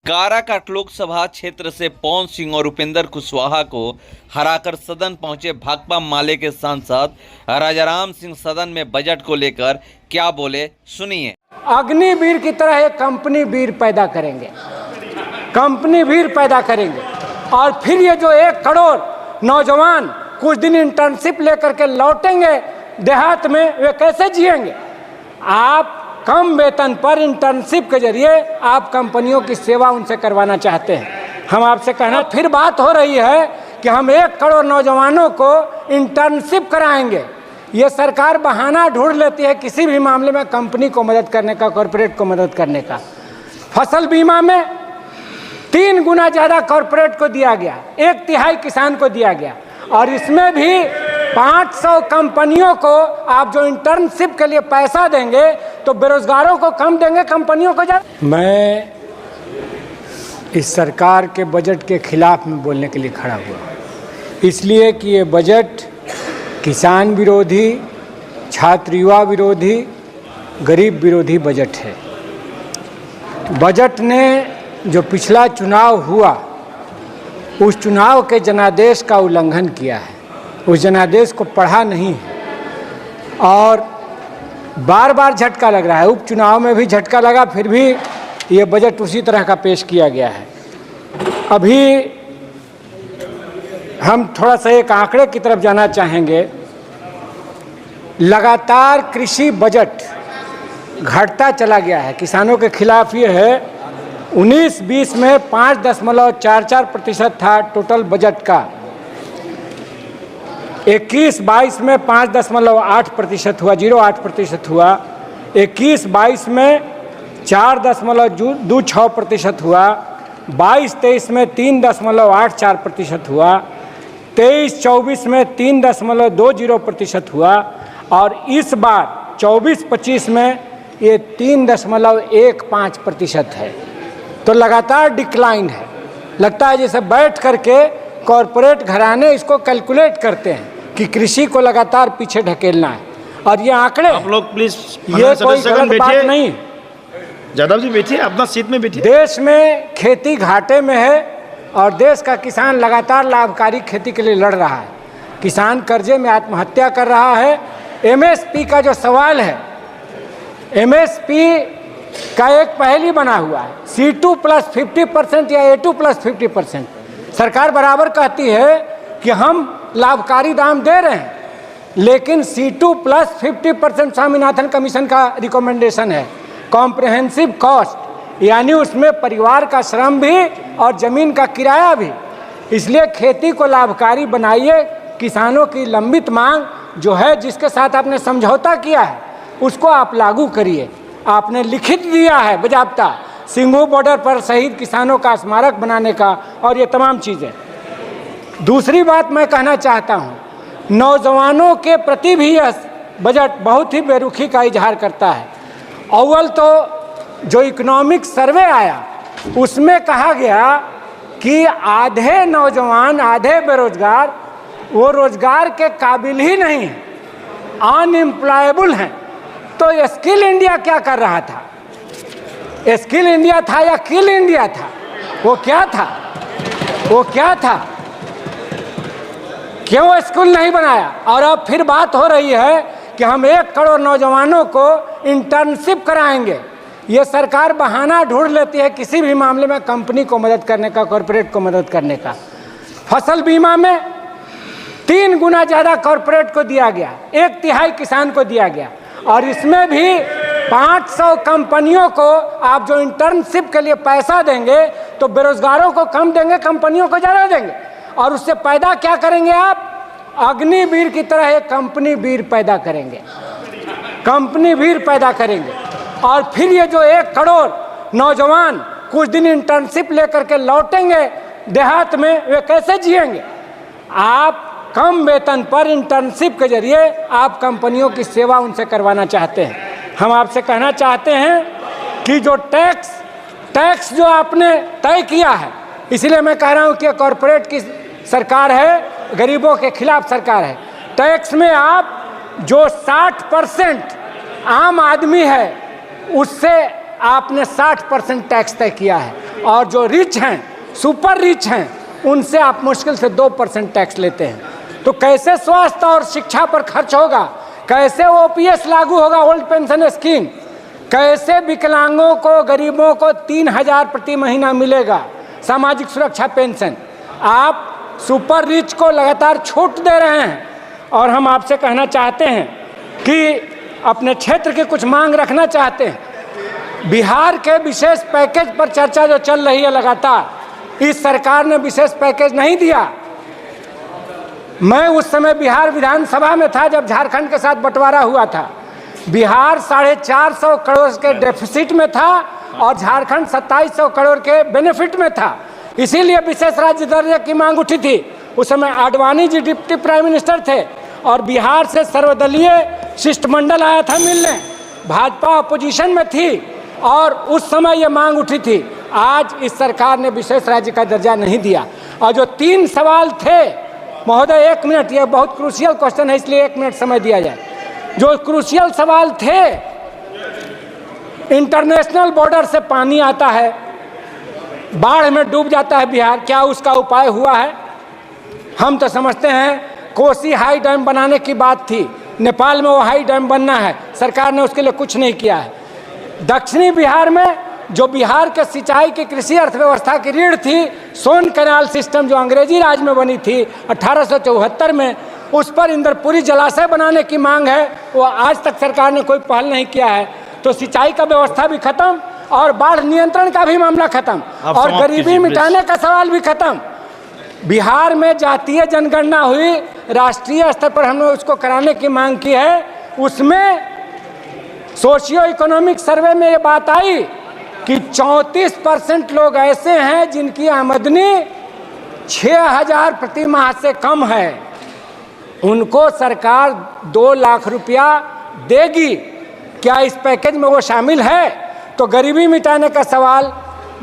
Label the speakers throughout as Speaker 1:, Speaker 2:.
Speaker 1: काराकाट लोकसभा क्षेत्र से पवन सिंह और उपेंद्र कुशवाहा को हराकर सदन पहुंचे भाकपा माले के सांसद राजाराम सिंह सदन में बजट को लेकर क्या बोले, सुनिए।
Speaker 2: अग्निवीर की तरह एक कंपनी वीर पैदा करेंगे, कंपनी वीर पैदा करेंगे। और फिर ये जो 1 करोड़ नौजवान कुछ दिन इंटर्नशिप लेकर के लौटेंगे देहात में, वे कैसे जिएंगे? आप कम वेतन पर इंटर्नशिप के जरिए आप कंपनियों की सेवा उनसे करवाना चाहते हैं। हम आपसे कहना, फिर बात हो रही है कि हम 1 करोड़ नौजवानों को इंटर्नशिप कराएंगे। ये सरकार बहाना ढूंढ लेती है किसी भी मामले में कंपनी को मदद करने का, कॉरपोरेट को मदद करने का। फसल बीमा में 3 गुना ज़्यादा कॉरपोरेट को दिया गया, 1/3 किसान को दिया गया। और इसमें भी 500 कंपनियों को आप जो इंटर्नशिप के लिए पैसा देंगे तो बेरोजगारों को कम देंगे, कंपनियों को ज़्यादा। मैं इस सरकार के बजट के खिलाफ में बोलने के लिए खड़ा हुआ, इसलिए कि ये बजट किसान विरोधी, छात्र युवा विरोधी, गरीब विरोधी बजट है। बजट ने जो पिछला चुनाव हुआ उस चुनाव के जनादेश का उल्लंघन किया है, उस जनादेश को पढ़ा नहीं है और बार बार झटका लग रहा है। उपचुनाव में भी झटका लगा, फिर भी ये बजट उसी तरह का पेश किया गया है। अभी हम थोड़ा सा एक आंकड़े की तरफ जाना चाहेंगे। लगातार कृषि बजट घटता चला गया है। किसानों के खिलाफ ये है, 19-20 में 5.44% था टोटल बजट का, 21-22 में 5.8% हुआ, 0.8% हुआ, 21-22 में 4.26% हुआ, 22-23 में 3.84% हुआ, 23-24 में 3.20% हुआ और इस बार 24-25 में ये 3.15% है। तो लगातार डिक्लाइन है। लगता है जैसे बैठ करके कॉरपोरेट घराने इसको कैलकुलेट करते हैं कि कृषि को लगातार पीछे ढकेलना है। और ये आंकड़े,
Speaker 3: आप लोग प्लीज,
Speaker 2: ये कोई गलत बात नहीं।
Speaker 3: यादव जी बैठिए, अपना सीट में बैठिए।
Speaker 2: देश में खेती घाटे में है और देश का किसान लगातार लाभकारी खेती के लिए लड़ रहा है। किसान कर्जे में आत्महत्या कर रहा है। एमएसपी का जो सवाल है, एमएसपी का एक पहली बना हुआ है, C2 + 50% या A2 + 50%। सरकार बराबर कहती है कि हम लाभकारी दाम दे रहे हैं, लेकिन C2 + 50% स्वामीनाथन कमीशन का रिकमेंडेशन है। कॉम्प्रिहेंसिव कॉस्ट यानी उसमें परिवार का श्रम भी और ज़मीन का किराया भी। इसलिए खेती को लाभकारी बनाइए। किसानों की लंबित मांग जो है, जिसके साथ आपने समझौता किया है, उसको आप लागू करिए। आपने लिखित दिया है बजाबता सिंघू बॉर्डर पर शहीद किसानों का स्मारक बनाने का और ये तमाम चीज़ें। दूसरी बात मैं कहना चाहता हूँ, नौजवानों के प्रति भी यह बजट बहुत ही बेरुखी का इजहार करता है। अव्वल तो जो इकोनॉमिक सर्वे आया उसमें कहा गया कि आधे नौजवान, आधे बेरोजगार, वो रोजगार के काबिल ही नहीं हैं, अनएम्प्लॉयबल हैं। तो स्किल इंडिया क्या कर रहा था? स्किल इंडिया था या किल इंडिया था? वो क्या था? वो क्या था? क्यों स्कूल नहीं बनाया? और अब फिर बात हो रही है कि हम 1 करोड़ नौजवानों को इंटर्नशिप कराएंगे। ये सरकार बहाना ढूंढ लेती है किसी भी मामले में कंपनी को मदद करने का, कॉरपोरेट को मदद करने का। फसल बीमा में 3 गुना ज़्यादा कॉरपोरेट को दिया गया, 1/3 किसान को दिया गया। और इसमें भी 500 कंपनियों को आप जो इंटर्नशिप के लिए पैसा देंगे तो बेरोजगारों को कम देंगे, कंपनियों को ज़्यादा देंगे। और उससे पैदा क्या करेंगे आप? अग्निवीर की तरह एक कंपनी वीर पैदा करेंगे, कंपनी वीर पैदा करेंगे। और फिर ये जो 1 करोड़ नौजवान कुछ दिन इंटर्नशिप लेकर के लौटेंगे देहात में, वे कैसे जिएंगे? आप कम वेतन पर इंटर्नशिप के जरिए आप कंपनियों की सेवा उनसे करवाना चाहते हैं। हम आपसे कहना चाहते हैं कि जो टैक्स जो आपने तय किया है, इसलिए मैं कह रहा हूं कि कॉरपोरेट की सरकार है, गरीबों के खिलाफ सरकार है। टैक्स में आप जो 60% आम आदमी है उससे आपने 60% टैक्स तय किया है और जो रिच हैं, सुपर रिच हैं, उनसे आप मुश्किल से 2% टैक्स लेते हैं। तो कैसे स्वास्थ्य और शिक्षा पर खर्च होगा, कैसे ओपीएस लागू होगा, ओल्ड पेंशन स्कीम, कैसे विकलांगों को, गरीबों को 3,000 प्रति महीना मिलेगा सामाजिक सुरक्षा पेंशन। आप सुपर रिच को लगातार छूट दे रहे हैं। और हम आपसे कहना चाहते हैं कि अपने क्षेत्र की कुछ मांग रखना चाहते हैं। बिहार के विशेष पैकेज पर चर्चा जो चल रही है लगातार, इस सरकार ने विशेष पैकेज नहीं दिया। मैं उस समय बिहार विधानसभा में था जब झारखंड के साथ बंटवारा हुआ था। बिहार 450 करोड़ के डेफिसिट में था और झारखंड 2700 करोड़ के बेनिफिट में था। इसीलिए विशेष राज्य दर्जे की मांग उठी थी। उस समय Advani ji deputy prime minister थे और बिहार से सर्वदलीय शिष्टमंडल आया था मिलने। भाजपा अपोजिशन में थी और उस समय ये मांग उठी थी। आज इस सरकार ने विशेष राज्य का दर्जा नहीं दिया। और जो 3 सवाल थे, महोदय 1 मिनट, ये बहुत क्रूशियल क्वेश्चन है इसलिए 1 मिनट समय दिया जाए। जो क्रूशियल सवाल थे, इंटरनेशनल बॉर्डर से पानी आता है, बाढ़ में डूब जाता है बिहार, क्या उसका उपाय हुआ है? हम तो समझते हैं कोसी हाई डैम बनाने की बात थी, नेपाल में वो हाई डैम बनना है, सरकार ने उसके लिए कुछ नहीं किया है। दक्षिणी बिहार में जो बिहार के सिंचाई की कृषि अर्थव्यवस्था की रीढ़ थी, सोन कैनाल सिस्टम जो अंग्रेजी राज में बनी थी 1874 में, उस पर इंद्रपुरी जलाशय बनाने की मांग है, वो आज तक सरकार ने कोई पहल नहीं किया है। तो सिंचाई का व्यवस्था भी खत्म और बाढ़ नियंत्रण का भी मामला खत्म और गरीबी मिटाने का सवाल भी खत्म। बिहार में जातीय जनगणना हुई, राष्ट्रीय स्तर पर हमने उसको कराने की मांग की है। उसमें सोशियो इकोनॉमिक सर्वे में ये बात आई कि 34% लोग ऐसे हैं जिनकी आमदनी 6,000 प्रति माह से कम है। उनको सरकार 2 लाख रुपया देगी। क्या इस पैकेज में वो शामिल है? तो गरीबी मिटाने का सवाल,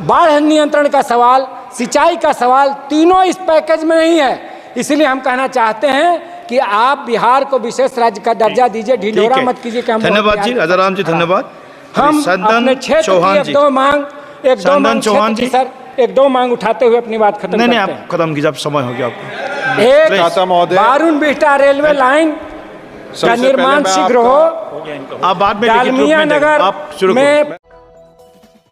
Speaker 2: बाढ़ नियंत्रण का सवाल, सिंचाई का सवाल, तीनों इस पैकेज में नहीं है। इसलिए हम कहना चाहते हैं कि आप बिहार को विशेष राज्य का दर्जा दीजिए, ढिंढोरा मत कीजिए।
Speaker 3: धन्यवाद जी, राजाराम जी, धन्यवाद।
Speaker 2: हम अपने क्षेत्र की एक दो मांग उठाते हुए अपनी बात खत्म करते हैं।
Speaker 3: आप खत्म कीजिए, आप समय हो गया आपको।
Speaker 2: एक, बारून बिहटा रेलवे लाइन का निर्माण शीघ्र हो।
Speaker 3: आप बाद में
Speaker 2: डालमिया नगर में